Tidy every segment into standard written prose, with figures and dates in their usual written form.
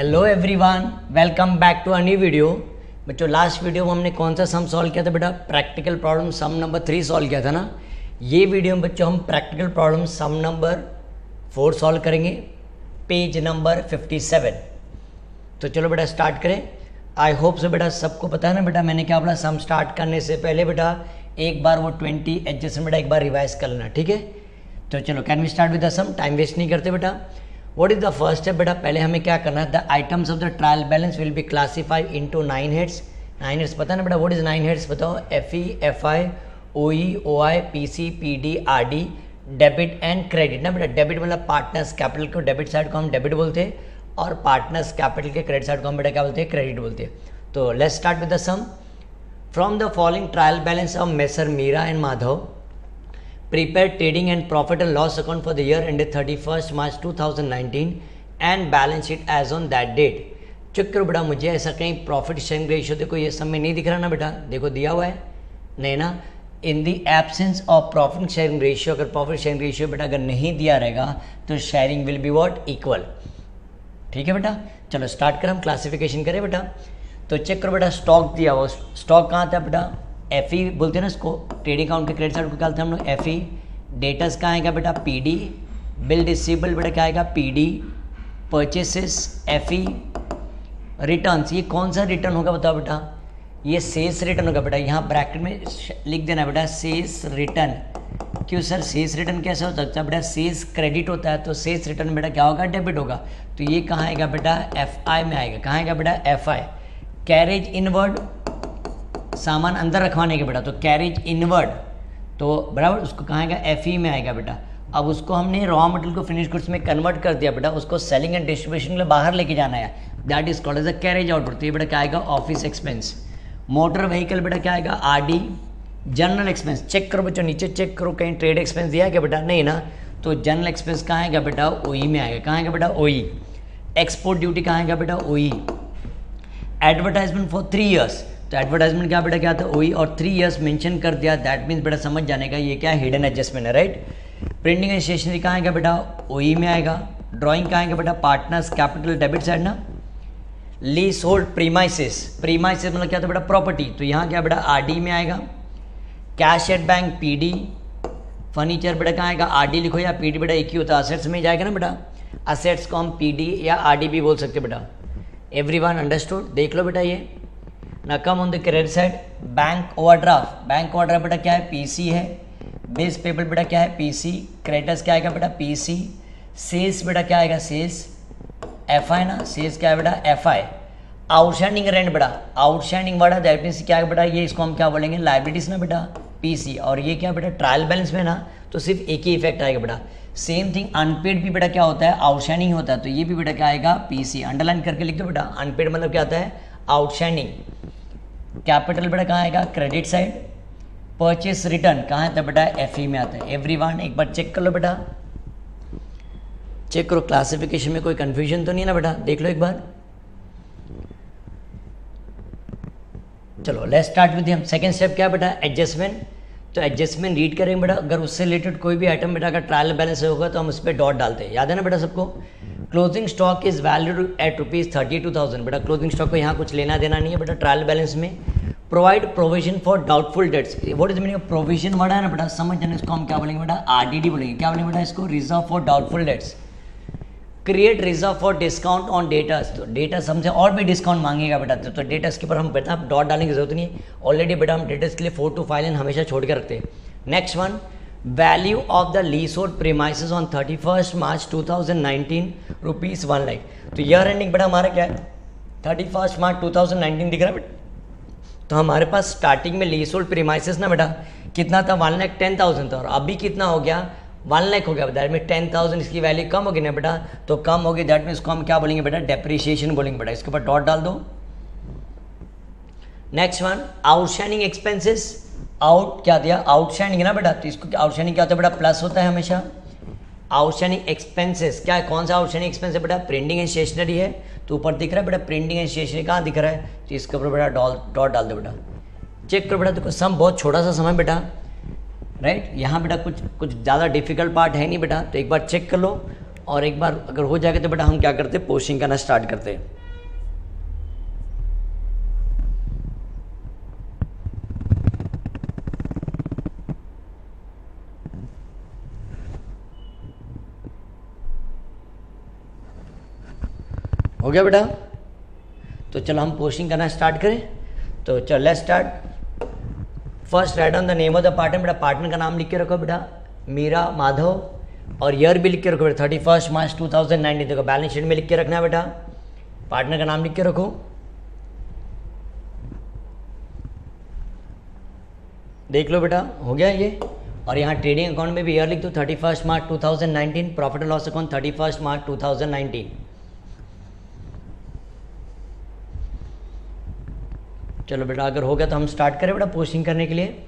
Hello everyone, welcome back to a new video. बच्चों last video में हमने कौन सा सम सॉल्व किया था बेटा? Practical problem sum number 3 solve किया था ना। ये वीडियो में बच्चों हम practical problem sum number 4 solve करेंगे, पेज नंबर 57। तो चलो बेटा स्टार्ट करें। आई होप से बेटा सबको पता है ना बेटा, मैंने क्या बोला, सम स्टार्ट करने से पहले बेटा एक बार वो 20 एडजस्टमेंट बेटा एक बार रिवाइज कर लेना, ठीक है। तो चलो can we start with the sum, time waste नहीं करते बेटा। What is the first step बेटा? पहले हमें क्या करना है, the items of the trial balance will be classified into 9 heads. 9 heads पता है ना बेटा? व्हाट इज 9 हेड्स बताओ? FE, FI, OE, OI, PC, PD, RD, debit and credit ना बेटा। डेबिट मतलब पार्टनर्स कैपिटल को डेबिट साइड को हम डेबिट बोलते हैं और पार्टनर्स कैपिटल के क्रेडिट साइड को हम बेटा क्या बोलते हैं? क्रेडिट बोलते हैं। तो let's start with the sum. From the following trial balance of messrs Meera and Madhav prepared trading and profit and loss account for the year ended 31st March 2019 and balance sheet as on that date। Check करो बेटा, मुझे ऐसा कहीं profit sharing ratio देखो ये सब में नहीं दिख रहा ना बेटा, देखो दिया हुआ है नहीं ना। In the absence of profit sharing ratio, अगर प्रॉफिट शेयरिंग रेशियो बेटा अगर नहीं दिया रहेगा तो sharing will be what? Equal. ठीक है बेटा, चलो स्टार्ट कर, हम क्लासिफिकेशन करें बेटा। तो चेक करो बेटा, स्टॉक दिया हुआ, स्टॉक कहाँ था बेटा? FE बोलते हैं ना इसको, ट्रेडिंग अकाउंट के क्रेडिट साइड को क्या बोलते हैं हम लोग? FE। डेटर्स कहाँ आएगा बेटा? PD। बिल रिसीवेबल बेटा क्या आएगा? PD। Purchases FE। रिटर्न्स, ये कौन सा रिटर्न होगा बताओ बेटा? ये सेल्स रिटर्न होगा बेटा। यहाँ ब्रैकेट में लिख देना बेटा सेल्स रिटर्न। क्यों सर सेल्स रिटर्न कैसे हो सकता है बेटा? सेल्स क्रेडिट होता है तो सेल्स रिटर्न बेटा क्या होगा? डेबिट होगा। तो ये कहाँ आएगा बेटा? FI में आएगा। कहाँ आएगा बेटा? FI। कैरेज इनवर्ड, सामान अंदर रखवाने के बेटा, तो कैरेज इनवर्ड तो बराबर उसको कहाँ आएगा? FE में आएगा बेटा। अब उसको हमने रॉ मटेरियल को फिनिश गुड्स में कन्वर्ट कर दिया बेटा, उसको सेलिंग एंड डिस्ट्रीब्यूशन के लिए बाहर लेके जाना है, that is called as a carriage output. तो ये बेटा क्या आएगा? Office expense. मोटर व्हीकल बेटा क्या आएगा? RD। जनरल एक्सपेंस चेक करो बच्चों, नीचे चेक करो कहीं ट्रेड एक्सपेंस दिया है क्या बेटा? नहीं ना। तो जनरल एक्सपेंस कहाँ आएगा बेटा? OE में आएगा। कहाँ आएगा बेटा? OE। एक्सपोर्ट ड्यूटी कहाँ आएगा बेटा? OE। एडवर्टाइजमेंट फॉर 3 ईयर्स, तो एडवर्टाइजमेंट क्या बेटा क्या था? OE और 3 ईयर्स मेंशन कर दिया, दैट मीन्स बेटा समझ जाने का ये क्या है? हिडन एडजस्टमेंट है, राइट। प्रिंटिंग एंड स्टेशनरी कहाँ आएगा बेटा? OE में आएगा। ड्राइंग कहाँ आएगा बेटा? पार्टनर्स कैपिटल डेबिट साइड ना। लीज होल्ड प्रीमाइसिस, प्रीमाइसिस मतलब क्या था बेटा? प्रॉपर्टी, तो यहाँ क्या बेटा? RD में आएगा। Cash at bank PD। Furniture बेटा कहाँ आएगा? RD लिखो या PD बेटा एक ही होता है, असेट्स में जाएगा ना बेटा। असेट्स को हम PD या RD भी बोल सकते बेटा। Everyone understood? देख लो बेटा ये ना। Come on the credit side bank overdraft, bank overdraft बेटा क्या है? PC है। बिल्स पेबल बेटा क्या है? PC। क्रेडिटर्स क्या आएगा बेटा? PC। सेल्स बेटा क्या आएगा? सेल्स FI ना। सेल्स क्या है बेटा? FI। आउटस्टैंडिंग रेंट बेटा, आउटस्टैंडिंग वर्ड है, दैट मीन्स क्या है बेटा? ये इसको हम क्या बोलेंगे? लाइबिलिटीज ना बेटा, PC। और ये क्या बेटा? ट्रायल बैलेंस में ना, तो सिर्फ एक ही इफेक्ट आएगा बेटा। सेम थिंग अनपेड भी बेटा क्या होता है? आउटस्टैंडिंग होता है, तो ये भी बेटा क्या आएगा? PC। अंडरलाइन करके लिख दो बेटा, अनपेड मतलब क्या होता है? आउटस्टैंडिंग। कैपिटल बेटा कहाँ आएगा? Credit side. परचेस रिटर्न कहाँ आता है बेटा? FE में आता है। एवरीवन एक बार चेक कर लो बेटा, चेक करो क्लासिफिकेशन में कोई कंफ्यूजन तो नहीं है ना बेटा? देख लो एक बार। चलो लेट्स स्टार्ट विद हम सेकंड स्टेप क्या बेटा? एडजस्टमेंट। तो एडजस्टमेंट रीड करेंगे बेटा, अगर उससे रिलेटेड कोई भी आइटम बेटा अगर ट्रायल बैलेंस होगा तो हम उस पर डॉट डालते हैं, याद है ना बेटा सबको? Closing stock is valued at ₹32,000 बेटा। क्लोजिंग स्टॉक को यहाँ कुछ लेना देना नहीं है बेटा ट्रायल बैलेंस में। Provide provision for doubtful debts, what is meaning of provision word है ना बेटा, समझ जाना इसको हम क्या बोलेंगे बेटा? RDD बोलेंगे। क्या बोलेंगे बेटा इसको? Reserve for doubtful debts. Create reserve for discount on datas, तो डेटास हमसे और भी डिस्काउंट मांगेगा बेटा, तो डेटास के ऊपर हम बेटा डॉट डालने की जरूरत नहीं है, ऑलरेडी बेटा हम डेटास के लिए 4 to 5 लाइन हमेशा छोड़ के रखते हैं। Next one, value of the leasehold premises on 31st March 2019 ₹1 lakh. तो ईयर एंडिंग बेटा हमारा क्या है? 31st March 2019 दिख रहा है बेटा। तो हमारे पास स्टार्टिंग में लीजहोल्ड प्रीमाइसेस ना बेटा कितना था? 1,10,000 था, और अभी कितना हो गया? 1 लाख हो गया। दैट में 10,000 इसकी वैल्यू कम होगी ना बेटा, तो कम होगी, दैट में इसको हम क्या बोलेंगे बेटा? डेप्रिसिएशन बोलेंगे बेटा। इसके ऊपर डॉट डाल दो। Next one, outstanding expenses. Out क्या दिया? आउटस्टैंडिंग ना बेटा, तो इसको आउटस्टैंडिंग क्या होता है बेटा? प्लस होता है हमेशा। आउटस्टैंडिंग एक्सपेंसेस क्या है? कौन सा आउटस्टैंडिंग एक्सपेंस है बेटा? प्रिंटिंग एंड स्टेशनरी है, तो ऊपर दिख रहा है बेटा प्रिंटिंग एंड स्टेशनरी, कहाँ दिख रहा है? तो इसके ऊपर बेटा डॉट डाल दो बेटा। चेक करो बेटा, देखो सम बहुत छोटा सा समय बेटा, राइट। यहाँ बेटा कुछ ज़्यादा डिफिकल्ट पार्ट है नहीं बेटा, तो एक बार चेक कर लो और एक बार अगर हो जाएगा तो बेटा हम क्या करते, पोस्टिंग करना स्टार्ट करते हैं। हो गया बेटा, तो चलो हम पोस्टिंग करना स्टार्ट करें। तो चलो let's start. First right on the name of the partner, बेटा पार्टनर का नाम लिख के रखो बेटा, मीरा माधव, और ईयर भी लिख के रखो बेटा 31 मार्च 2019। देखो बैलेंस शीट में लिख के रखना है बेटा, पार्टनर का नाम लिख के रखो। देख लो बेटा हो गया ये। और यहाँ ट्रेडिंग अकाउंट में भी ईयर लिख दो 31 मार्च 2019, प्रॉफिट एंड लॉस अकाउंट 31 मार्च 2019। चलो बेटा अगर हो गया तो हम स्टार्ट करें बेटा पोस्टिंग करने के लिए।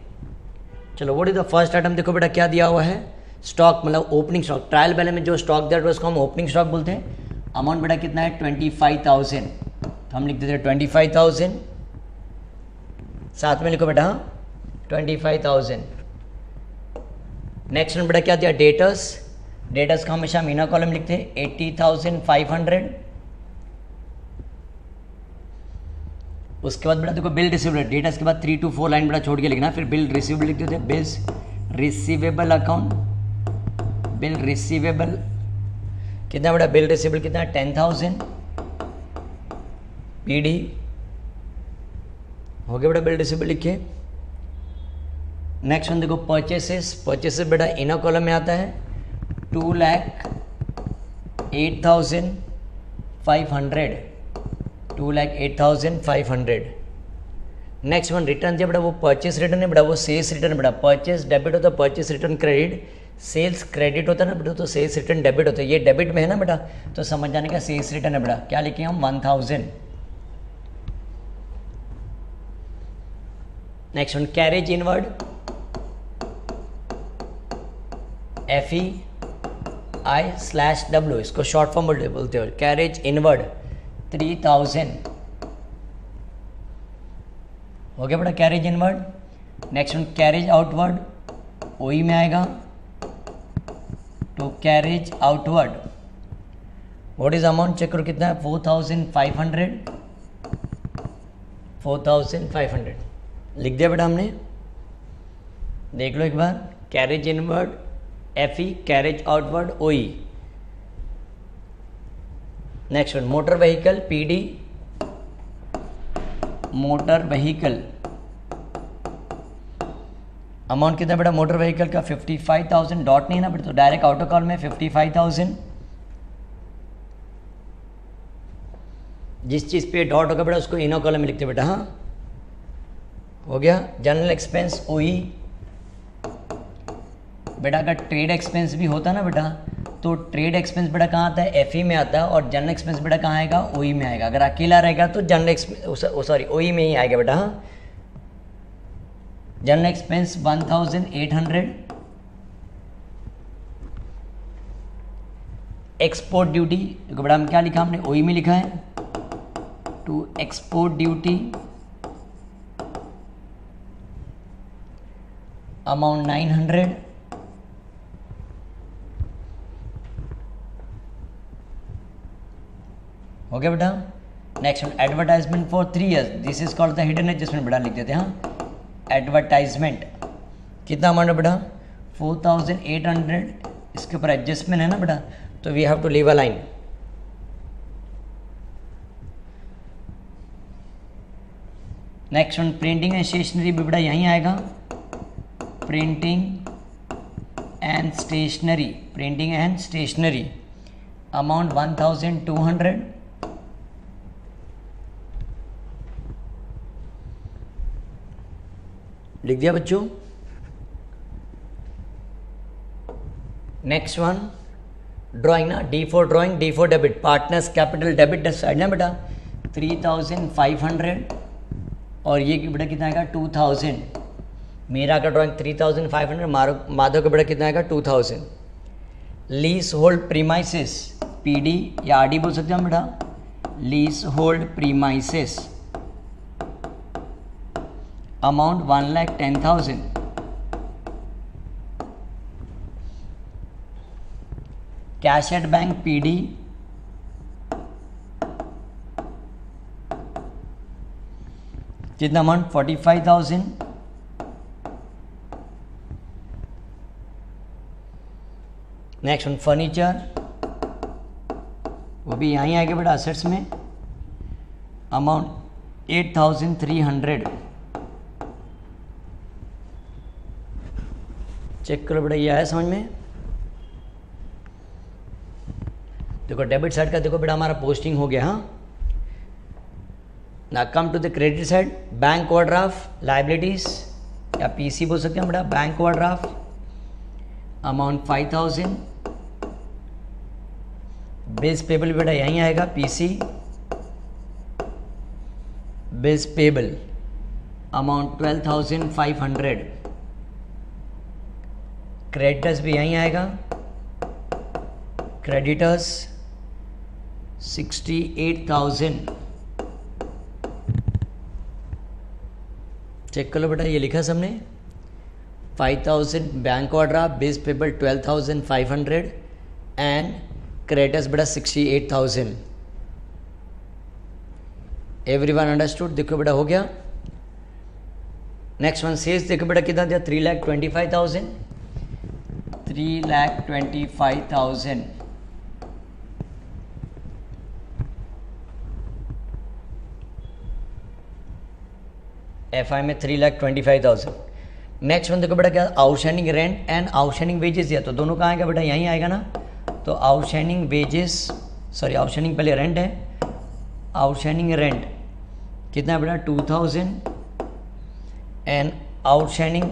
चलो what is the first item, देखो बेटा क्या दिया हुआ है, स्टॉक मतलब ओपनिंग स्टॉक, ट्रायल बैलेंस में जो स्टॉक दिया उसको हम ओपनिंग स्टॉक बोलते हैं। अमाउंट बेटा कितना है 25,000, तो हम लिख देते हैं 25,000, साथ में लिखो बेटा 25,000। नेक्स्ट बेटा क्या दिया, डेटर्स, डेटर्स का हमेशा मीना कॉलम लिखते हैं 80,500। उसके बाद बेटा देखो बिल रिसीवेबल, डेटर्स के बाद 3 to 4 लाइन बेटा छोड़ के लिखना, फिर बिल रिसीवेबल लिख देते हैं, bills receivable account, bill receivable कितना बेटा, बिल रिसीवेबल कितना है 10,000 पीडी। हो गया बेटा बिल रिसीवेबल लिखे। नेक्स्ट वन देखो परचेसेस, परचेसेस बेटा इनर कॉलम में आता है 2,08,500, 2,08,500। नेक्स्ट वन रिटर्न दिया बेटा, वो परचेस रिटर्न है बेटा, वो सेल्स रिटर्न बेटा, परचेस डेबिट होता है, purchase return credit, sales credit होता है ना बेटा, तो सेल्स रिटर्न डेबिट होता है। ये डेबिट में है ना बेटा, तो समझ जाने का सेल्स रिटर्न है बेटा। क्या लिखे हम 1,000। Next one carriage inward, FEI/W, इसको शॉर्ट फॉर्म बोलते हो, कैरेज इनवर्ड 3,000। हो गया बेटा carriage inward. Next one carriage outward, OE में आएगा, तो carriage outward what is amount check करो कितना है 4,500, 4,500 लिख दिया बेटा हमने। देख लो एक बार, carriage inward FE, carriage outward OE। Next one motor vehicle PD, motor vehicle amount कितना बेटा, मोटर व्हीकल का 55,000, डॉट नहीं है ना बेटा, तो डायरेक्ट ऑटो कॉल में 55,000। जिस चीज़ पे डॉट होगा बेटा उसको इनो कॉलम में लिखते बेटा। हाँ हो गया। जनरल एक्सपेंस OE बेटा, अगर ट्रेड एक्सपेंस भी होता ना बेटा, तो ट्रेड एक्सपेंस बेटा कहाँ आता है, FE में आता है, और जनरल एक्सपेंस बेटा कहाँ आएगा, OE में आएगा। अगर अकेला रहेगा तो जनरल एक्सपेंस OE में ही आएगा बेटा। हाँ जनरल एक्सपेंस 1,800। एक्सपोर्ट ड्यूटी देखो बेटा हम क्या लिखा हमने, OE में लिखा है, टू एक्सपोर्ट ड्यूटी अमाउंट 900। हो गया बेटा। Next advertisement for 3 years, this is called the hidden adjustment बेटा लिख देते हैं। हाँ एडवर्टाइजमेंट कितना अमाउंट है बेटा 4,800, इसके ऊपर एडजस्टमेंट है ना बेटा, तो we have to leave a line. Next one printing and stationery भी बेटा यहीं आएगा, printing and stationery, printing and stationery amount 1,200। लिख दिया बच्चों। नेक्स्ट वन ड्राइंग ना, D for drawing, D for debit, partners capital debit side ना बेटा 3,500, और ये बेटा कितना आएगा 2,000। मेरा का ड्राइंग 3,500, माधव का बेटा कितना आएगा 2,000। लीज होल्ड प्रीमाइसेस PD या RD बोल सकते हैं हम बेटा, leasehold premises amount 1,10,000। Cash at bank PD कितना अमाउंट 45,000। नेक्स्ट वन फर्नीचर, वो भी यहाँ ही आएगा बेटा असेट्स में, अमाउंट 8,300। चेक करो बेटा, ये आया समझ में। देखो डेबिट साइड का देखो बेटा हमारा पोस्टिंग हो गया। हाँ, ना come to the credit side, bank overdraft liabilities या PC बोल सकते हैं बेटा, bank overdraft amount 5,000। Bills payable बेटा यहीं आएगा PC, bills payable amount 12,500। Creditors भी यहीं आएगा, क्रेडिटर्स 68,000। चेक कर लो बेटा, ये लिखा सबने 5,000 bank overdraft, bills payable 12,500 and creditors बेटा 68,000। Everyone understood? देखो बेटा हो गया। नेक्स्ट वन सेल्स देखो बेटा कितना दिया, 3,25,000, 3,25,000। FI में 3,25,000। नेक्स्ट वन देखो बेटा क्या, outstanding rent and outstanding wages दिया, तो दोनों कहाँ आएगा बेटा, यहीं आएगा ना। तो आउटस्टैंडिंग वेजेस, सॉरी आउटस्टैंडिंग पहले रेंट है, आउटस्टैंडिंग रेंट कितना है बेटा 2,000 एंड आउटस्टैंडिंग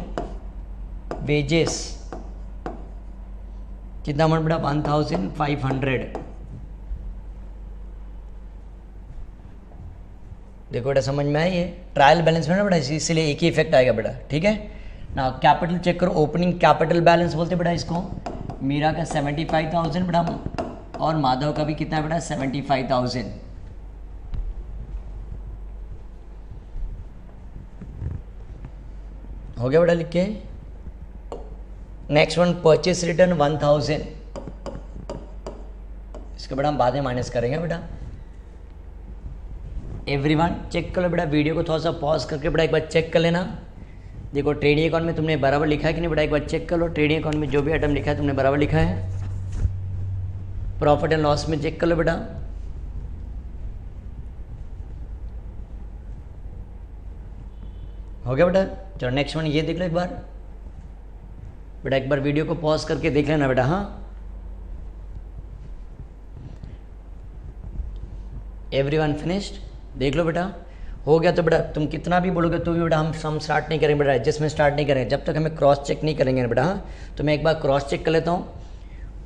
वेजेस कितना अमाउंट बेटा 1,500। देखो बेटा समझ में आया, ये ट्रायल बैलेंस में ना बेटा इसीलिए एक ही इफेक्ट आएगा बेटा, ठीक है ना। कैपिटल चेक करो, ओपनिंग कैपिटल बैलेंस बोलते बेटा इसको। मीरा का 75,000 बेटा और माधव का भी कितना है बेटा 75,000। हो गया बेटा लिख के। नेक्स्ट वन परचेस रिटर्न 1,000, इसका बेटा हम बाद में माइनस करेंगे बेटा। एवरीवन चेक कर लो बेटा, वीडियो को थोड़ा सा पॉज करके बेटा एक बार चेक कर लेना। देखो ट्रेडिंग अकाउंट में तुमने बराबर लिखा है कि नहीं बेटा, एक बार चेक कर लो। ट्रेडिंग अकाउंट में जो भी आइटम लिखा है तुमने बराबर लिखा है। प्रॉफिट एंड लॉस में चेक कर लो बेटा। हो गया बेटा। चलो नेक्स्ट वन ये देख लो एक बार बेटा, एक बार वीडियो को पॉज करके देख लेना बेटा। हाँ, एवरीवन फिनिश्ड? देख लो बेटा हो गया। तो बेटा तुम कितना भी बोलोगे तो भी बेटा हम स्टार्ट नहीं करेंगे बेटा, एडजस्टमेंट स्टार्ट नहीं करेंगे जब तक हमें क्रॉस चेक नहीं करेंगे बेटा। हाँ, तो मैं एक बार क्रॉस चेक कर लेता हूँ।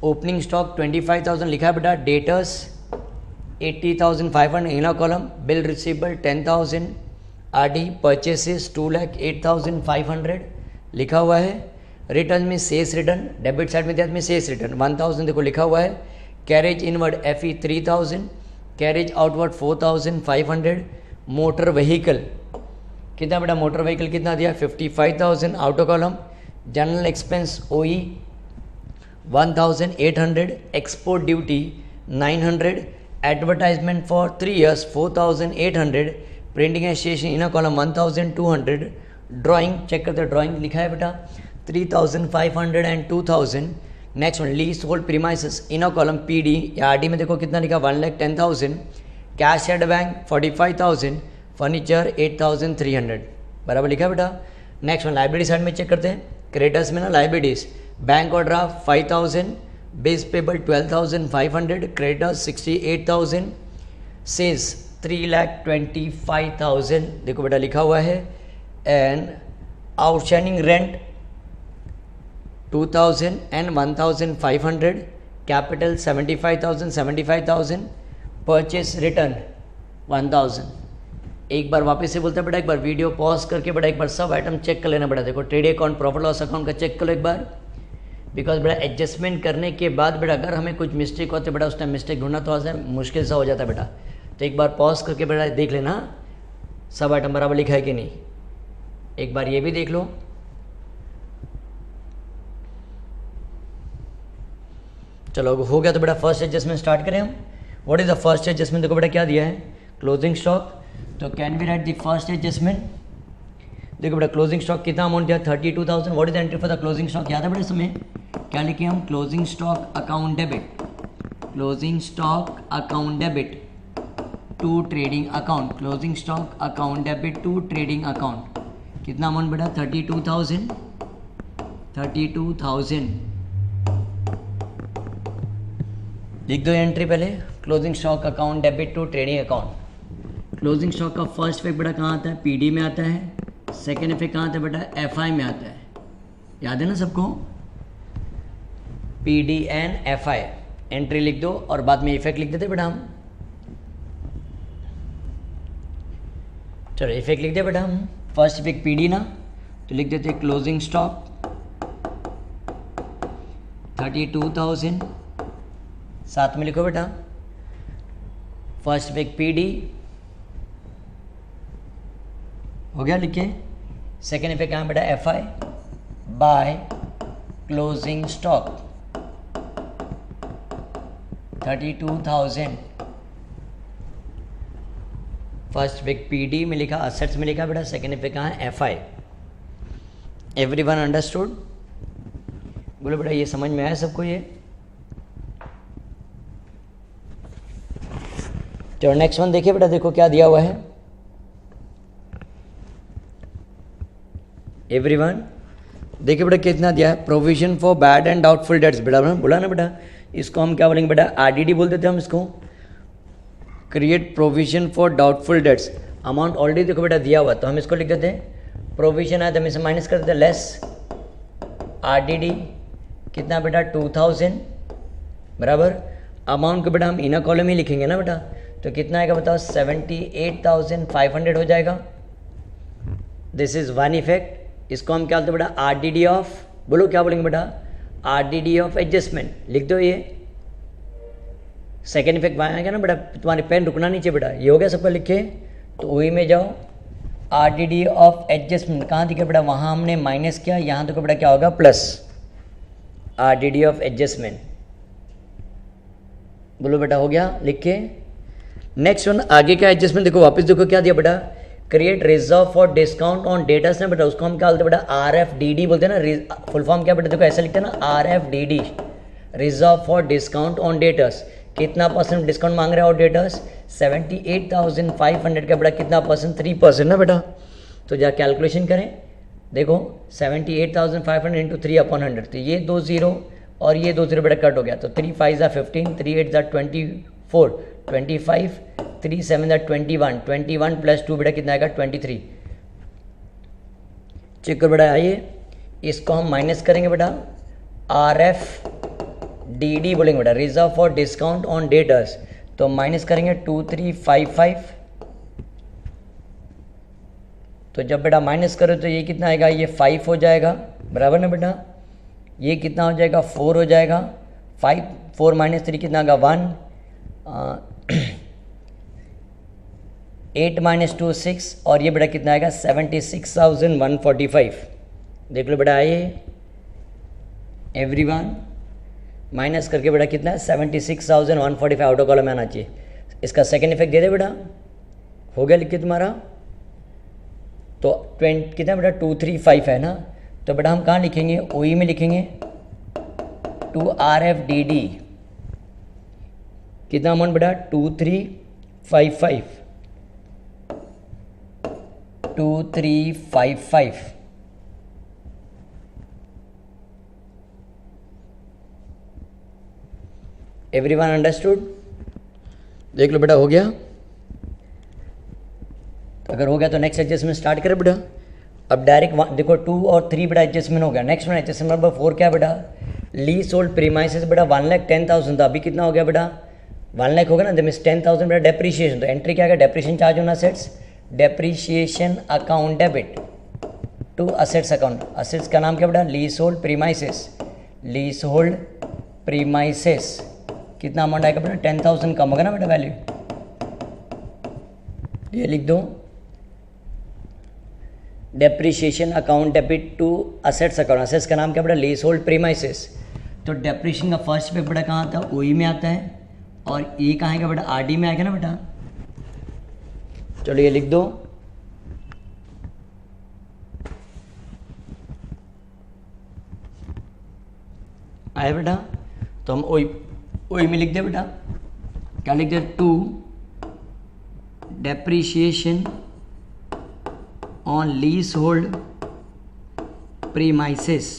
ओपनिंग स्टॉक 25,000 लिखा है बेटा, डेटर्स 80,500 इन column, bill receivable 10,000, RD purchases 2,08,500 लिखा हुआ है। रिटर्न में सेल्स रिटर्न, डेबिट साइड में दिया में सेल्स रिटर्न 1,000 देखो लिखा हुआ है। Carriage inward FE 3,000, carriage outward 4,500। Motor vehicle कितना बेटा, मोटर व्हीकल कितना दिया 55,000 outer column. General expense OE 1,800, export duty 900, advertisement for 3 years 4,800, printing and station in column 1,200। Drawing check करते, ड्राइंग लिखा है बेटा 3,500 and 2,000। Next one leasehold premises in column PD या RD में देखो कितना लिखा 1,10,000, कैश एट बैंक 45,000, फर्नीचर 8,300 बराबर लिखा बेटा। नेक्स्ट वन लाइब्रेरी साइड में चेक करते हैं। क्रेडिटर्स में ना लाइब्रेरीज, बैंक और draft 5,000, bills payable 12,500, creditors 68,000, sales 3,25,000 देखो बेटा लिखा हुआ है। And outstanding rent 2,000 and 1,500, capital 75,000, purchase return 1,000। एक बार वापस से बोलते हैं बेटा, एक बार वीडियो पॉज करके बेटा एक बार सब आइटम चेक कर लेना बेटा। देखो trade account, profit loss account का चेक कर लो एक बार, बिकॉज बेटा एडजस्टमेंट करने के बाद बेटा अगर हमें कुछ मिस्टेक होते बेटा उस टाइम मिस्टेक ढूंढना थोड़ा सा मुश्किल सा हो जाता है बेटा। तो एक बार पॉज करके बेटा देख लेना सब आइटम बराबर लिखा है कि नहीं। एक बार ये भी देख लो। चलो हो गया तो बेटा फर्स्ट एडजस्टमेंट स्टार्ट करें हम। What is the first adjustment? देखो बेटा क्या दिया है, क्लोजिंग स्टॉक। तो can we write the first adjustment? देखो बेटा क्लोजिंग स्टॉक कितना अमाउंट दिया, 32,000। What is the entry for the closing stock? याद है बेटा इसमें क्या लिखे हम? Closing stock account debit, closing stock account debit to trading account, closing stock account debit to trading account. कितना अमाउंट बेटा? 32,000। 32,000 लिख दो एंट्री पहले, closing stock account debit to trading account. Closing stock का फर्स्ट इफेक्ट बेटा कहाँ आता है? पीडी में आता है। सेकेंड इफेक्ट कहाँ आता है बेटा? एफआई में आता है। याद है ना सबको? पीडी एंड एफआई एंट्री लिख दो और बाद में इफेक्ट लिख देते बेटा हम। चलो इफेक्ट लिख दे बेटा हम। फर्स्ट इफेक्ट पीडी ना, तो लिख देते क्लोजिंग स्टॉक 32,000। साथ में लिखो बेटा फर्स्ट इफेक्ट पीडी हो गया, लिखे। सेकेंड इफेक्ट कहाँ बेटा? FI by closing stock 32,000। First effect PD में लिखा, असेट्स में लिखा बेटा। सेकेंड इफेक्ट कहाँ है? एफआई। Everyone understood? बोलो बेटा ये समझ में आया सबको ये? चलो नेक्स्ट वन देखिए बेटा, देखो क्या दिया हुआ है। एवरीवन देखिए बेटा कितना दिया है, provision for bad and doubtful debts. बेटा बोला ना बेटा, इसको हम क्या बोलेंगे बेटा? आरडीडी बोल देते हैं हम इसको, create provision for doubtful debts. Amount already देखो बेटा दिया हुआ, तो हम इसको लिख देते हैं, प्रोविजन है तो हम इसे माइनस कर देते हैं, लेस आरडीडी कितना बेटा? 2,000 बराबर अमाउंट को बेटा हम इनर कॉलम ही लिखेंगे ना बेटा, तो कितना आएगा बताओ? 78,500 हो जाएगा। This is one effect. इसको हम क्या बोलते हैं बेटा? आरडीडी ऑफ, बोलो क्या बोलेंगे बेटा? आरडीडी ऑफ एडजस्टमेंट लिख दो ये। सेकेंड इफेक्ट वहाँ आएगा ना बेटा, तुम्हारे पेन रुकना नहीं चाहिए बेटा। ये हो गया सबका लिखे, तो वही में जाओ। आरडीडी ऑफ एडजस्टमेंट कहाँ दिखे बेटा? वहाँ हमने माइनस किया, यहाँ तो बेटा क्या होगा? Plus RDD of adjustment. बोलो बेटा हो गया, लिख के। नेक्स्ट वन आगे का एडजस्टमेंट देखो, वापस देखो क्या दिया बेटा? Create reserve for discount on debtors ना बेटा, उसको हम क्या बोलते हैं बेटा? RFDD बोलते हैं ना। फुल फॉर्म क्या बेटा? देखो ऐसा लिखते हैं ना, RFDD, reserve for discount on debtors. कितना परसेंट डिस्काउंट मांग रहे हैं और डेटर्स? 78,500 का बेटा कितना परसेंट? 3% ना बेटा। तो जा कैलकुलेशन करें, देखो 78,500 इंटू 3/100, तो ये 2 0 और ये 2 0 बेटा कट हो गया, तो 3 5 ज़ा 15, 3 8 ज़ा 24, 25, 3 7 ज़ा 21, 21 प्लस 2 बेटा कितना आएगा? 23। चेक करो बेटा, आइए इसको हम माइनस करेंगे बेटा, RFDD बोलेंगे बेटा, reserve for discount on debtors. तो माइनस करेंगे 2355। तो जब बेटा माइनस करो तो ये कितना आएगा? ये 5 हो जाएगा बराबर ना बेटा। ये कितना हो जाएगा? 4 हो जाएगा। 5 4 - 3 कितना आएगा? 1। 8 - 2 6 और ये बेटा कितना आएगा? 76,145। देख लो बेटा, आइए एवरीवन माइनस करके बेटा कितना है? 76,145 आउटर कॉलम में आना चाहिए। इसका सेकेंड इफेक्ट दे दे बेटा, हो गया लिख के तुम्हारा। तो 20 कितना बेटा? 235 है ना, तो बेटा हम कहाँ लिखेंगे? OE में लिखेंगे, टू RFDD कितना अमाउंट बेटा? 2355, 2355। Everyone understood? देख लो बेटा, हो गया। तो अगर हो गया तो नेक्स्ट एडजस्टमेंट स्टार्ट करें बेटा। अब डायरेक्ट देखो 2 और 3 बेटा एडजस्टमेंट हो गया। नेक्स्ट वन एडजस्टमेंट नंबर 4 क्या बेटा? लीज होल्ड प्रीमाइसेस बेटा 1,10,000 था, अभी कितना हो गया बेटा? 1 लाख होगा ना, दैट मीन्स 10,000 बेटा डेप्रीशिएशन। तो एंट्री क्या है? Depreciation charge on assets, depreciation account debit to assets account. Assets का नाम क्या बेटा? Leasehold premises, leasehold premises. कितना अमाउंट आएगा बेटा? 10,000 कम होगा ना बेटा वैल्यू, ये लिख दो। Depreciation account debit to assets account, assets का नाम क्या बेटा? Leasehold premises. तो डेप्रिसिएशन का फर्स्ट इफेक्ट बेटा कहाँ आता है, ओई में आता है, और ये कहाँ आएगा बेटा, आरडी में आएगा ना बेटा। चलो ये लिख दो, आया बेटा। तो हम ओई में लिख दे बेटा, क्या लिख दे, to depreciation on leasehold premises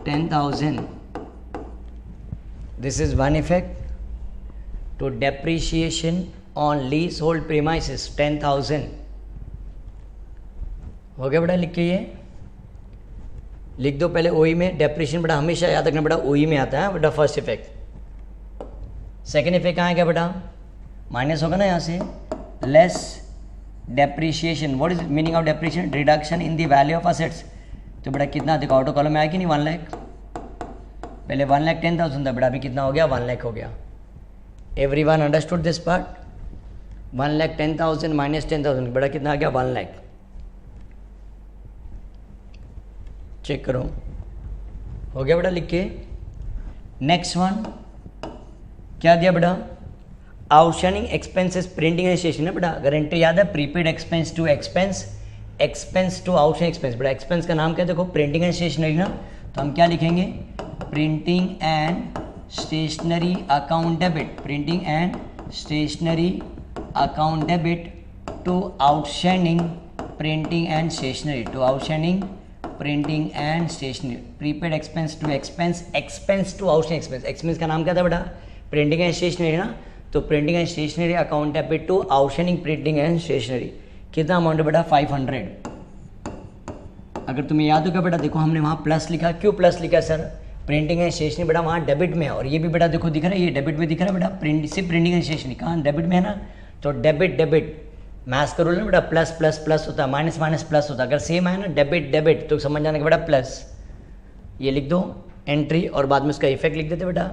10,000. This is one effect. To depreciation on leasehold premises 10,000. हो गया बेटा, लिख के ये लिख दो पहले ओई में। डेप्रिसिएशन बेटा हमेशा याद रखना बेटा, ओई में आता है बेटा फर्स्ट इफेक्ट। सेकेंड इफेक्ट कहाँ है क्या बेटा, माइनस होगा ना यहाँ से, less depreciation. What is meaning of depreciation, reduction in the value of assets. तो बेटा कितना देखो, ऑटो कॉलम में आया कि नहीं, 1 लाख, पहले 1,10,000 था बेटा, अभी कितना हो गया, 1 लाख हो गया। Everyone understood this part, 1,10,000 minus 10,000 बेटा कितना आ गया, 1 लाख। चेक करो, हो गया बेटा लिख के। नेक्स्ट वन क्या दिया बेटा, outstanding expenses printing and stationery है बेटा। अगर एंट्री याद है, prepaid expense to expense, expense to outstanding expense. बेटा एक्सपेंस का नाम क्या है, देखो प्रिंटिंग एंड स्टेशनरी ना, तो हम क्या लिखेंगे, printing and stationery account debit, printing and stationery account debit to outstanding printing and stationery, to outstanding printing and stationery. Prepaid expense to expense, expense to outstanding expense. Expense का नाम क्या था बेटा, प्रिंटिंग एंड स्टेशनरी ना, तो printing and stationery account debit to outstanding printing and stationery. कितना amount है बेटा, 500। अगर तुम्हें याद होगा बेटा, देखो हमने वहाँ प्लस लिखा, क्यों प्लस लिखा सर, प्रिंटिंग एंड स्टेशनरी बेटा वहाँ डेबिट में है, और ये भी बेटा देखो दिख रहा है, ये डेबिट में दिख रहा है बेटा, सिर्फ प्रिंटिंग एंड स्टेशनरी कहाँ डेबिट में है ना, तो डेबिट डेबिट मैथ्स का रूल ना बेटा, प्लस प्लस प्लस होता है, माइनस माइनस प्लस होता है। अगर सेम है ना डेबिट डेबिट, तो समझ जाने का बेटा प्लस। ये लिख दो एंट्री, और बाद में उसका इफेक्ट लिख देते बेटा।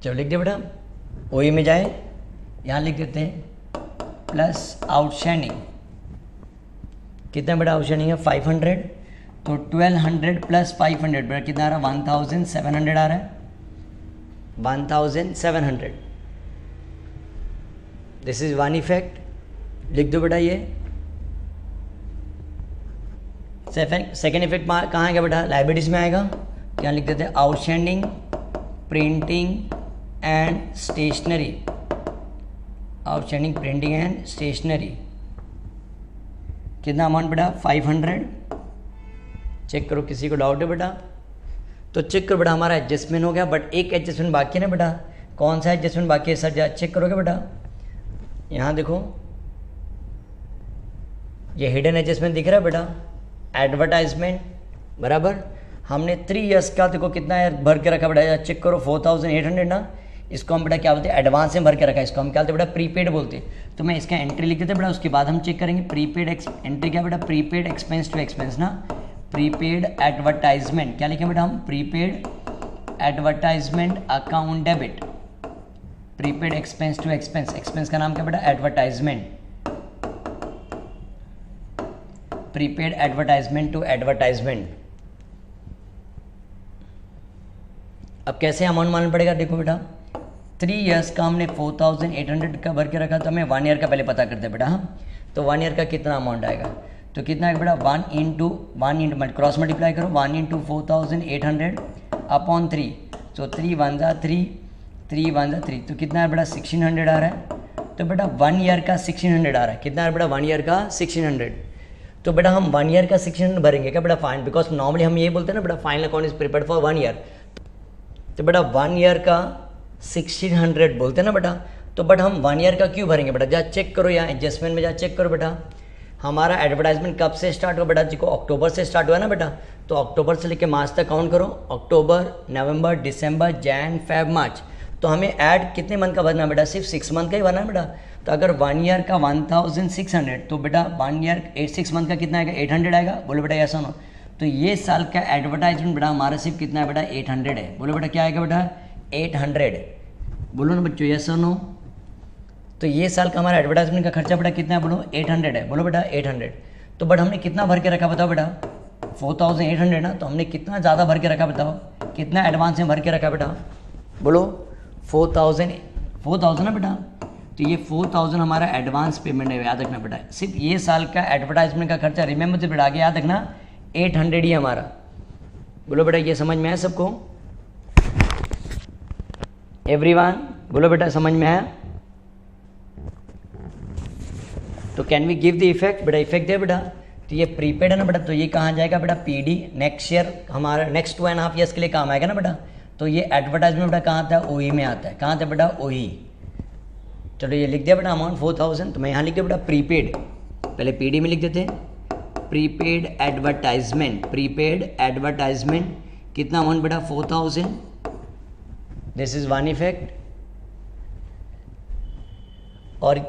चलो लिख दे बेटा, ओई में जाए, यहाँ लिख देते हैं प्लस आउटस्टैंडिंग। कितना बेटा आउटस्टैंडिंग है, 500, तो 1200 प्लस 500 बेटा कितना आ रहा है, 1700 आ रहा है, 1700। दिस इज वन इफेक्ट, लिख दो बेटा ये। सेकेंड इफेक्ट कहाँ आएगा बेटा, लाइबिलिटीज में आएगा, यहाँ लिख देते हैं outstanding printing and stationery, outstanding printing and stationery. कितना अमाउंट बेटा, 500। चेक करो, किसी को डाउट है बेटा, तो चेक करो बेटा। हमारा एडजस्टमेंट हो गया, बट एक एडजस्टमेंट बाकी है ना बेटा, कौन सा एडजस्टमेंट बाकी है सर, चेक करोगे बेटा। यहाँ देखो ये हिडन एडजस्टमेंट दिख रहा है बेटा, एडवर्टाइजमेंट बराबर। हमने 3 इयर्स का देखो कितना है भर के रखा बेटा, चेक करो 4,800 ना, इसको हम बेटा क्या बोलते हैं, एडवांस में भर के रखा है, इसको हम क्या बोलते हैं बेटा, प्रीपेड बोलते हैं। तो मैं इसका एंट्री लिख देते बेटा, उसके बाद हम चेक करेंगे प्रीपेड एंट्री क्या बेटा, प्रीपेड एक्सपेंस टू एक्सपेंस ना, प्रीपेड एडवर्टाइजमेंट क्या लिखें बेटा हम, prepaid advertisement account debit, prepaid expense to expense. Expense का नाम क्या बेटा, advertisement, prepaid advertisement to advertisement. अब कैसे अमाउंट मालूम पड़ेगा, देखो बेटा 3 इयर्स का हमने 4,800 का भर के रखा, तो हमें 1 ईयर का पहले पता करते बेटा। हाँ, तो 1 ईयर का कितना अमाउंट आएगा, तो कितना है बेटा, 1 इंटू क्रॉस मल्टीप्लाई करो, 1 इंटू 4,800 अपॉन 3, तो 3 1 जा 3, 3 1 जा 3, तो कितना है बेटा 1,600 आ रहा है। तो बेटा 1 ईयर का 1,600 आ रहा है, कितना है बेटा 1 ईयर का 1,600। तो बेटा हम 1 ईयर का 600 भरेंगे क्या बेटा, फाइन, बिकॉज नॉर्मली हम ये बोलते हैं ना बेटा, final account is prepared for 1 year. तो बेटा 1 ईयर का 1,600 बोलते हैं ना बेटा, तो बट हम 1 ईयर का क्यों भरेंगे बेटा, जा चेक करो यहाँ एडजस्टमेंट में, जा चेक करो बेटा। हमारा एडवर्टाइजमेंट कब से स्टार्ट हुआ बेटा, जिसको अक्टूबर से स्टार्ट हुआ ना बेटा, तो अक्टूबर से लेकर मार्च तक काउंट करो, अक्टूबर नवंबर दिसंबर जैन फेब मार्च। तो हमें ऐड कितने मंथ का भरना है बेटा, सिर्फ 6 मंथ का ही भरना है बेटा। तो अगर 1 ईयर का 1,600, तो बेटा 1 ईयर 6 मंथ का कितना आएगा, 800 आएगा। बोलो बेटा ऐसा ना, तो ये साल का एडवर्टाइजमेंट बेटा हमारा सिर्फ कितना है बेटा, 800 है। बोलो बेटा क्या आएगा बेटा, 800। बोलो ना बच्चों, यस और नो। तो ये साल का हमारा एडवर्टाइजमेंट का खर्चा बेटा कितना है, बोलो 800 है, बोलो बेटा 800। तो बट हमने कितना भर के रखा बताओ बेटा, 4800 ना, तो हमने कितना ज़्यादा भर के रखा बताओ, कितना एडवांस में भर के रखा बेटा, बोलो 4000 ना बेटा। तो ये 4000 हमारा एडवांस पेमेंट है, याद रखना बेटा। सिर्फ ये साल का एडवर्टाइजमेंट का खर्चा, रिमेंबर से बेटा आगे याद रखना 800 ही हमारा। बोलो बेटा ये समझ में आया सबको, एवरीवन बोलो बेटा समझ में आया। तो can we give the effect, बेटा इफेक्ट दे बेटा। तो ये प्रीपेड है ना बेटा, तो ये कहाँ जाएगा बेटा, पीडी, नेक्स्ट ईयर हमारा नेक्स्ट 2.5 ईयर्स के लिए काम आएगा ना बेटा। तो ये एडवर्टाइजमेंट बेटा कहाँ आता है, ओई में आता है, कहाँ आता है बेटा, ओई। चलो ये लिख दिया बेटा अमाउंट 4000। तो मैं यहाँ लिख दिया बेटा प्रीपेड, पहले पीडी में लिख देते, प्रीपेड एडवर्टाइजमेंट, प्रीपेड एडवर्टाइजमेंट कितना अमाउंट बेटा 4000। This is one effect. और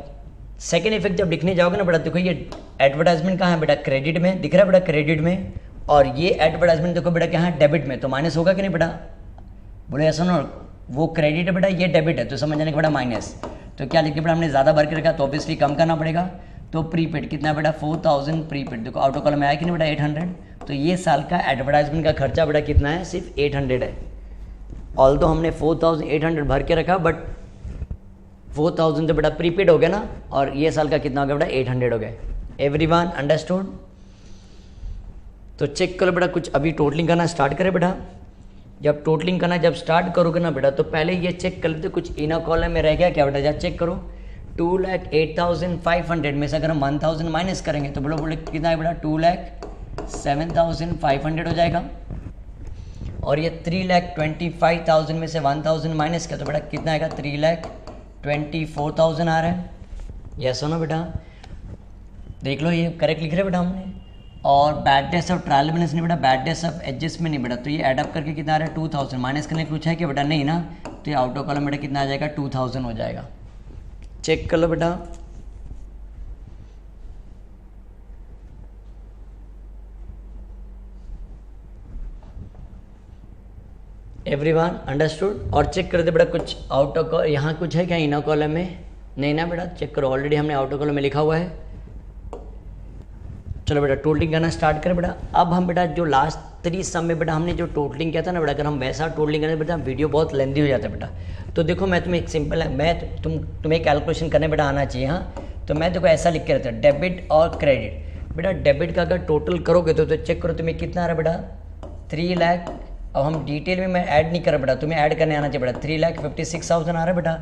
सेकेंड इफेक्ट जब लिखने जाओगे ना बेटा, देखो ये एडवर्टाइजमेंट कहाँ है बेटा, क्रेडिट में दिख रहा है बेटा, क्रेडिट में। और ये एडवर्टाइजमेंट देखो बेटा क्या है, डेबिट में, तो माइनस होगा कि नहीं बेटा, बोले ऐसा ना, वो क्रेडिट है बेटा, ये डेबिट है, तो समझ जाने का बेटा माइनस। तो क्या लिखे बेटा, हमने ज़्यादा भर के रखा तो ऑब्वियसली कम करना पड़ेगा। तो प्रीपेड कितना बेटा 4000 प्रीपेड, देखो आउटो कॉलम में आया कि नहीं बेटा 800। तो ये साल का एडवर्टाइजमेंट का खर्चा बेटा कितना है, सिर्फ 800 है। ऑल तो हमने 4800 भर के रखा, बट 4000 तो बेटा प्रीपेड हो गया ना, और ये साल का कितना हो गया बेटा 800 हो गया। Everyone understood. तो चेक करो बेटा, कुछ अभी टोटलिंग करना स्टार्ट करें बेटा। जब टोटलिंग करना जब स्टार्ट करोगे ना बेटा, तो पहले ये चेक कर लेते कुछ इनर कॉलम में रह गया क्या बेटा, जब चेक करो 2,08,500 में से अगर हम 1000 माइनस करेंगे तो बोले कितना है बेटा 2,07,500 हो जाएगा। और ये 3,25,000 में से 1000 माइनस किया तो बेटा कितना आएगा, 3,24,000 आ रहा है। यस हो ना बेटा, देख लो ये करेक्ट लिख रहे बेटा हमने। और bad debts of trial balance नहीं बेटा, बैड डेट्स ऑफ एडजस्टमेंट नहीं बेटा, तो ये एडअप करके कितना आ रहा है 2000। माइनस करने कुछ है कि बेटा नहीं ना, तो ये आउट ऑफ कॉलम बेटा कितना आ जाएगा 2000 हो जाएगा। चेक कर लो बेटा। Everyone understood. और चेक कर दे बेटा कुछ आउट ऑफ यहाँ कुछ है क्या इनर कॉलम में, नहीं ना बेटा, चेक करो ऑलरेडी हमने आउट ऑफ कॉलम में लिखा हुआ है। चलो बेटा टोटलिंग करना स्टार्ट करें बेटा। अब हम बेटा जो लास्ट 3 सम में बेटा हमने जो टोटलिंग किया था ना बेटा, अगर हम वैसा टोटलिंग करें बेटा वीडियो बहुत लेंदी हो जाता है बेटा। तो देखो मैं तुम्हें एक सिंपल है, मैं तुम्हें कैलकुलेशन करने बेटा आना चाहिए। हाँ तो मैं देखो ऐसा लिख के रहता है डेबिट और क्रेडिट। बेटा डेबिट का अगर टोटल करोगे तो चेक करो तुम्हें कितना आ रहा है बेटा 3 लाख। अब हम डिटेल में मैं ऐड नहीं कर रहा बेटा, तुम्हें ऐड करने आना चाहिए बेटा। 3,56,000 आ रहा है बेटा।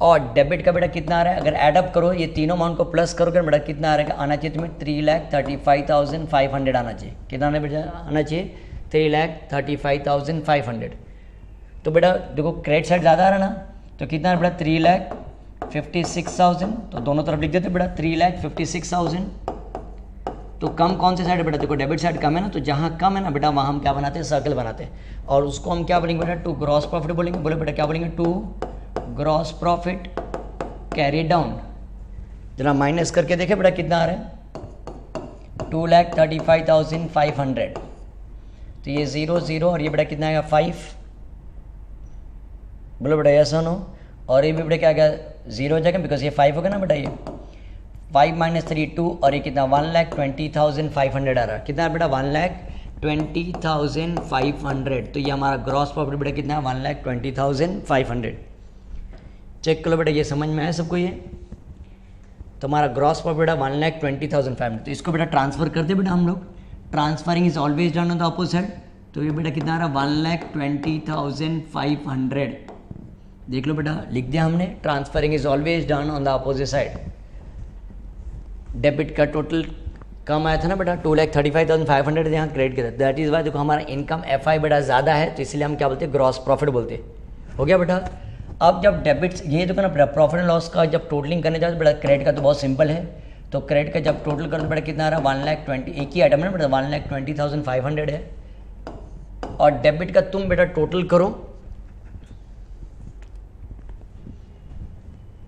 और डेबिट का बेटा कितना आ रहा है, अगर ऐडअप करो ये तीनों अमाउंट को प्लस करोगे बेटा कितना आ रहा है, आना चाहिए तुम्हें 3,35,500 आना चाहिए। कितना आना बेटा, आना चाहिए 3,35,500। तो बेटा देखो क्रेडिट साइड ज़्यादा आ रहा है ना, तो कितना है बेटा 3,56,000। तो दोनों तरफ लिख देते बेटा 3,56,000। तो कम कौन से साइड है बेटा, देखो डेबिट साइड कम है ना, तो जहाँ कम है ना बेटा वहाँ हम क्या बनाते हैं, सर्कल बनाते हैं। और उसको हम क्या बोलेंगे बेटा, टू ग्रॉस प्रॉफिट बोलेंगे। बोले बेटा क्या बोलेंगे, to gross profit carry down. जरा माइनस करके देखे बेटा कितना आ रहा है 2,35,500। तो ये 0 0 और ये बेटा कितना आएगा 5। बोलो बेटा यस और नो। और ये भी बेटा क्या आ गया 0 हो जाएगा बिकॉज ये 5 होगा ना बेटा, ये 5 - 3 2 और ये कितना 1,20,500 आ रहा है। कितना बेटा 1,20,500। तो ये हमारा ग्रॉस प्रॉफिट बेटा कितना है 1,20,500। चेक करो बेटा ये समझ में आया सबको। ये तो हमारा ग्रॉस प्रॉफिट बेटा 1,20,500। तो इसको बेटा ट्रांसफर करते बेटा हम लोग, transferring is always done on the opposite. तो ये बेटा कितना आ रहा 1,20,500। देख लो बेटा लिख दिया हमने, transferring is always done on the opposite side. Debit का टोटल कम आया था ना बेटा 2,35,500 यहाँ क्रेडिट के, दैट इज वाई देखो हमारा इनकम FI बेटा ज़्यादा है, तो इसलिए हम क्या बोलते हैं ग्रॉस प्रॉफिट बोलते हैं। हो गया बेटा। अब जब डेबिट ये देखो ना बेटा प्रॉफिट एंड लॉस का जब टोटलिंग करने जाओ तो बेटा क्रेडिट का तो बहुत सिंपल है। तो क्रेडिट का जब टोटल करो तो बेटा कितना आ रहा 1,20,000, एक ही आइटम है ना बेटा 1,20,500 है। और डेबिट का तुम बेटा टोटल करो,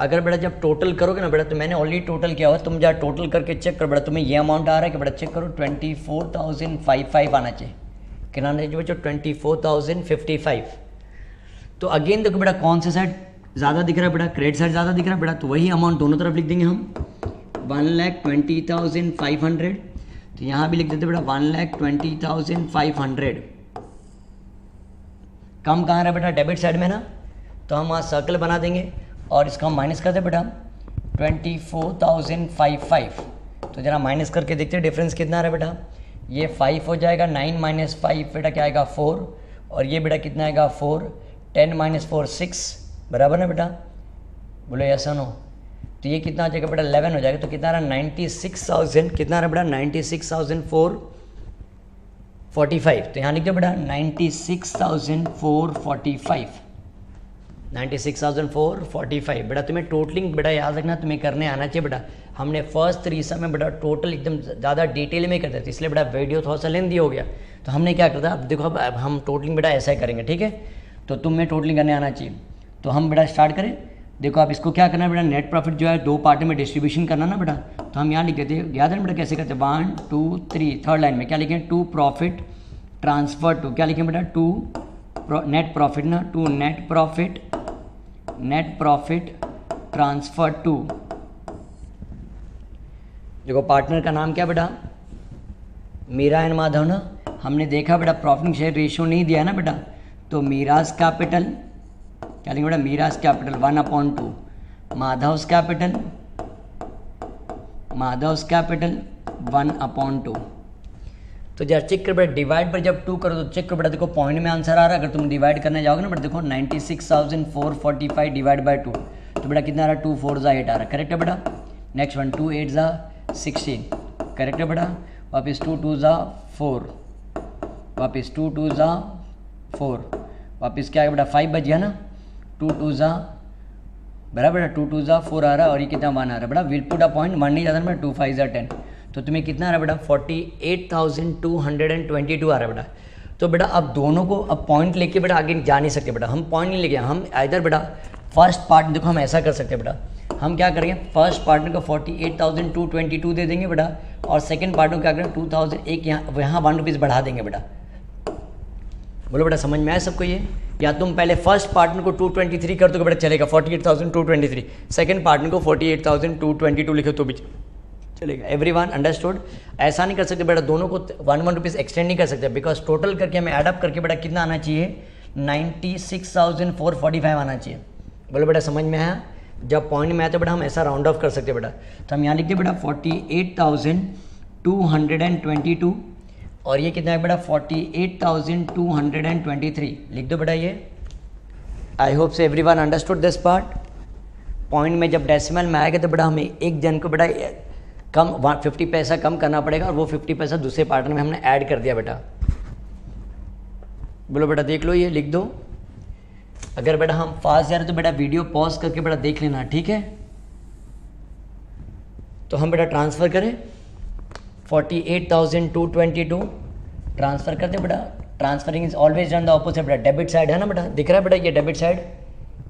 अगर बेटा जब टोटल करोगे ना बेटा, तो मैंने ऑलरेडी टोटल किया हुआ, तुम जहाँ टोटल करके चेक करो बेटा तुम्हें ये अमाउंट आ रहा है कि बेटा चेक करो 24,055 आना चाहिए। कितना आना चाहिए बच्चों 24,055। तो अगेन देखो बेटा कौन से साइड ज़्यादा दिख रहा है बेटा, क्रेडिट साइड ज़्यादा दिख रहा है बेटा, तो वही अमाउंट दोनों तरफ लिख देंगे हम 1,20,500। तो यहाँ भी लिख देते बेटा 1,20,500। कम कहाँ रहा बेटा, डेबिट साइड में ना, तो हम वहाँ सर्कल बना देंगे और इसका हम माइनस करते बेटा 24,055। तो जरा माइनस करके देखते हैं डिफरेंस कितना आ रहा है बेटा, ये 5 हो जाएगा, 9 - 5 बेटा क्या आएगा 4, और ये बेटा कितना आएगा 4, 10 - 4 6, बराबर ना बेटा, बोलो यस नो। तो ये कितना आ जाएगा बेटा 11 हो जाएगा। तो कितना आ रहा 96,000, कितना आ रहा बेटा 96,445। तो यहाँ लिख दो बेटा 96,445, 96,445। बेटा तुम्हें टोटलिंग बेटा याद रखना, तुम्हें करने आना चाहिए बेटा। हमने फर्स्ट 3 सम में बेटा टोटल एकदम ज़्यादा डिटेल में करते थे, इसलिए बेटा वीडियो थोड़ा सा लेंदी हो गया। तो हमने क्या करता, अब देखो अब हम टोटलिंग बेटा ऐसा ही करेंगे, ठीक है। तो तुम्हें टोटलिंग करने आना चाहिए। तो हम बेटा स्टार्ट करें। देखो आप इसको क्या करना है बेटा, नेट प्रॉफिट जो है 2 पार्ट में डिस्ट्रीब्यूशन करना ना बेटा। तो हम यहाँ लिख देते हैं, याद है बेटा कैसे करते हैं, 1 2 3, थर्ड लाइन में क्या लिखें, टू प्रॉफिट ट्रांसफर टू, क्या लिखें बेटा, टू नेट प्रॉफिट ना, to net profit transfer to. देखो पार्टनर का नाम क्या बेटा, मीरा एंड माधव ना। हमने देखा बेटा प्रॉफिट शेयर रेशियो नहीं दिया है ना बेटा, तो मीराज कैपिटल क्या लिखेंगे बेटा, मीराज कैपिटल 1/2, माधव्स कैपिटल 1/2। तो जब चेक कर बेटा डिवाइड पर जब 2 करो तो चेक करो बेटा, देखो पॉइंट में आंसर आ रहा है। अगर तुम डिवाइड करने जाओगे ना बेटा, देखो 96,445 डिवाइड बाय 2, तो बेटा कितना आ रहा है, 2 4 8 आ रहा है, करेक्ट है बेटा। नेक्स्ट वन 2 8 16, करेक्ट है बेटा। वापस 2 2 4, वापस 2 2 4, वापस क्या है बेटा 5 बच गया ना, 2 2 बराबर बेटा, 2 2 4 आ रहा है, और ये कितना 1 आ रहा है बेटा। विल पुट अ पॉइंट 1 नहीं जाता ना बेटा, 2 5 10। तो तुम्हें कितना आ रहा है बेटा 48,222 आ रहा है बेटा। तो बेटा अब दोनों को अब पॉइंट लेके बेटा आगे जा नहीं सकते बेटा, हम पॉइंट नहीं लेके, हम इधर बेटा फर्स्ट पार्ट देखो हम ऐसा कर सकते हैं बेटा, हम क्या करेंगे फर्स्ट पार्टनर को 48,222 दे देंगे बेटा, और सेकंड पार्टनर को क्या करेंगे 2,000 एक यहाँ 1 रुपीज़ बढ़ा देंगे बेटा। बोलो बेटा समझ में आया सबको ये, या तुम पहले फर्स्ट पार्टनर को 223 कर दो बेटा चलेगा, 48,223, सेकंड पार्टनर को 48,222 लिखो तो भी चलेगा। Everyone understood. ऐसा नहीं कर सकते बेटा, दोनों को 1 रुपीज़ एक्सटेंड नहीं कर सकते, बिकॉज टोटल करके हमें एडअप करके बेटा कितना आना चाहिए, 96,445 आना चाहिए। बोलो बेटा समझ में आया। जब पॉइंट में आया तो बेटा हम ऐसा राउंड ऑफ कर सकते बेटा। तो हम यहाँ लिखते बेटा 48,222, और ये कितना है बेटा 48,223 लिख दो बेटा ये। आई होप से everyone understood this part. Point में जब डेसिमल में आएगा तो बेटा हमें एक जन को बेटा कम 50 पैसा कम करना पड़ेगा, और वो 50 पैसा दूसरे पार्टनर में हमने ऐड कर दिया बेटा। बोलो बेटा देख लो ये लिख दो। अगर बेटा हम फास्ट जा रहे तो बेटा वीडियो पॉज करके बेटा देख लेना, ठीक है। तो हम बेटा ट्रांसफ़र करें 48,222 ट्रांसफ़र करते बेटा। Transferring is always done the opposite बेटा, डेबिट साइड है ना बेटा, दिख रहा है बेटा ये डेबिट साइड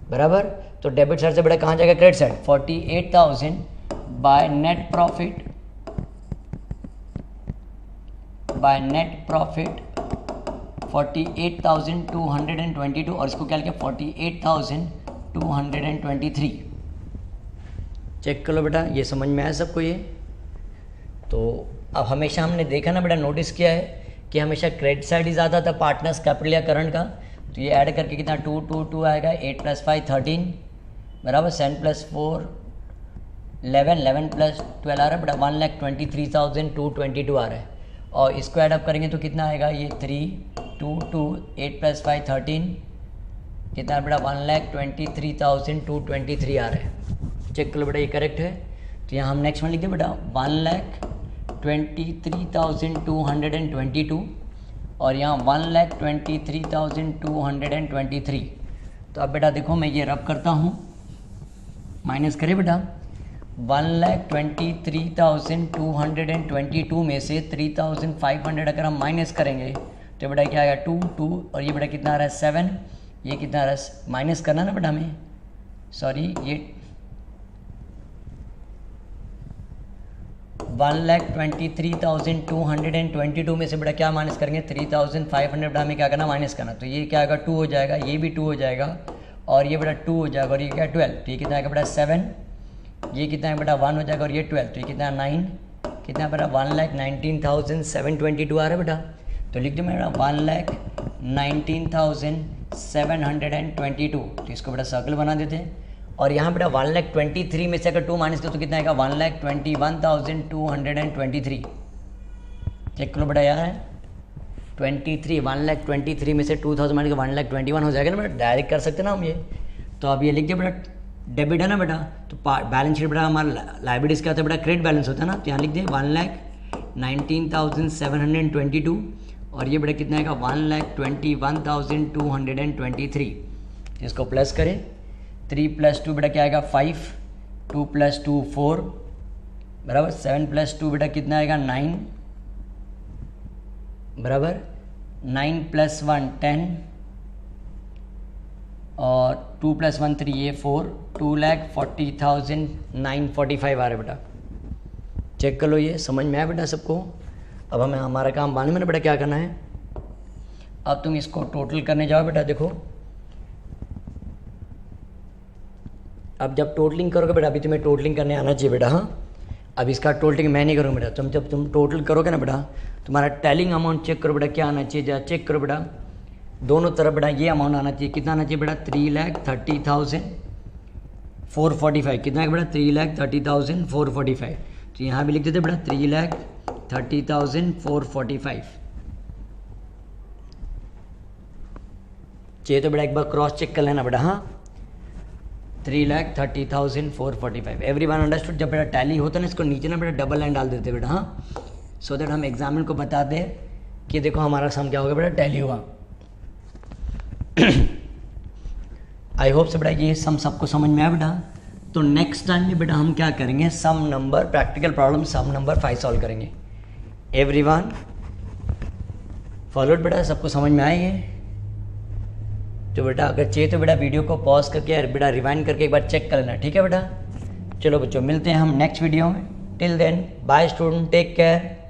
बराबर। तो डेबिट साइड से बेटा कहाँ जाएगा, credit side. 48,000 by net profit 48,222, और इसको क्या लिखा 48,223। चेक कर लो बेटा ये समझ में आया सबको ये। तो अब हमेशा हमने देखा ना बेटा, नोटिस किया है कि हमेशा क्रेडिट साइड ही ज़्यादा था पार्टनर्स कैपिटल या करंट का। तो ये ऐड करके कितना 2 2 2 आएगा, 8 + 5 13 बराबर, 7 + 4 11 11 + 12 आ रहा है बेटा, 1,23,222 आ रहा है। और इसको ऐडअप करेंगे तो कितना आएगा, ये 3 2 2 8 + 5 13 कितना बेटा 1,23,223 आ रहा है। चेक कर लो बेटा ये करेक्ट है। तो यहाँ हम नेक्स्ट वन लिखते हैं बेटा 1,23,222, और यहाँ 1,23,223। तो अब बेटा देखो मैं ये रब करता हूँ, माइनस करें बेटा 1,23,222 में से 3,500 अगर हम माइनस करेंगे तो बेटा क्या आएगा 2 2, और ये बेटा कितना आ रहा है 7, ये कितना आ रहा है माइनस करना ना बेटा हमें, सॉरी ये 1,23,222 में से बेटा क्या माइनस करेंगे 3,500 बेटा हमें क्या करना माइनस करना। तो ये क्या आएगा 2 हो जाएगा, ये भी 2 हो जाएगा, और ये बेटा 2 हो जाएगा और ये क्या 12, तो ये कितना आएगा बेटा 7, ये कितना है बेटा 1 हो जाएगा और ये 12, तो ये कितना 9, कितना बेटा 1,19,722 आ रहा है बेटा। तो लिख दो मेरा 1,19,722, तो इसको बेटा सर्कल बना देते हैं। और यहाँ बेटा 1,23,000 में से अगर 2 माइनस करो तो कितना आएगा 1,21,223। चेक करो बेटा यार, 23, 1,23,000 में से 2,000 माइनस 1,21,000 हो जाएगा ना बेटा, डायरेक्ट कर सकते ना हम ये। तो अब ये लिख दिया बेटा, डेबिट है ना बेटा, तो बैलेंस शीट बेटा हमारा लाइबिलिटीज क्या होता है बेटा, क्रेडिट बैलेंस होता है ना, तो यहाँ लिख दिए 1,19,722 और ये बेटा कितना आएगा 1,21,223। इसको प्लस करें, 3 + 2 बेटा क्या आएगा 5, 2 + 2 4 बराबर, 7 + 2 बेटा कितना आएगा 9 बराबर, 9 + 1 10 और 2 + 1 3, ये 4, 2,40,945 आ रहा है बेटा। चेक कर लो, ये समझ में आया बेटा सबको। अब हमें हमारा काम मालूम है ना बेटा क्या करना है। अब तुम इसको टोटल करने जाओ बेटा, देखो अब जब टोटलिंग करोगे बेटा, अभी तुम्हें टोटलिंग करने आना चाहिए बेटा। हाँ, अब इसका टोटलिंग मैं नहीं करूँगा बेटा, जब तुम टोटल करोगे ना बेटा, तुम्हारा टैलिंग अमाउंट चेक करो बेटा क्या आना चाहिए, जरा चेक करो बेटा, दोनों तरफ बेटा ये अमाउंट आना चाहिए। कितना आना चाहिए बेटा 3,30,445, कितना है बेटा 3,30,445। तो यहाँ भी लिख देते बेटा 3,30,445। चाहिए तो बेटा एक बार क्रॉस चेक कर लेना बेटा। हाँ, 3,30,445। Everyone understood. जब बेटा टैली होता है ना, इसको नीचे ना बेटा डबल लाइन डाल देते बेटा। हाँ, सो दैट हम एग्जामिनर को बता दें कि देखो हमारा सम क्या होगा बेटा, टैली हुआ। आई होप से बेटा ये सम सबको समझ में आया बेटा। तो नेक्स्ट टाइम में बेटा हम क्या करेंगे, सम number practical problem sum number 5 solve करेंगे। एवरीवन फॉलोड बेटा, सबको समझ में आए ये। तो बेटा अगर चाहिए तो बेटा वीडियो को पॉज करके बेटा रिवाइंड करके एक बार चेक कर लेना, ठीक है बेटा। चलो बच्चों, मिलते हैं हम नेक्स्ट वीडियो में। Till then bye student, take care.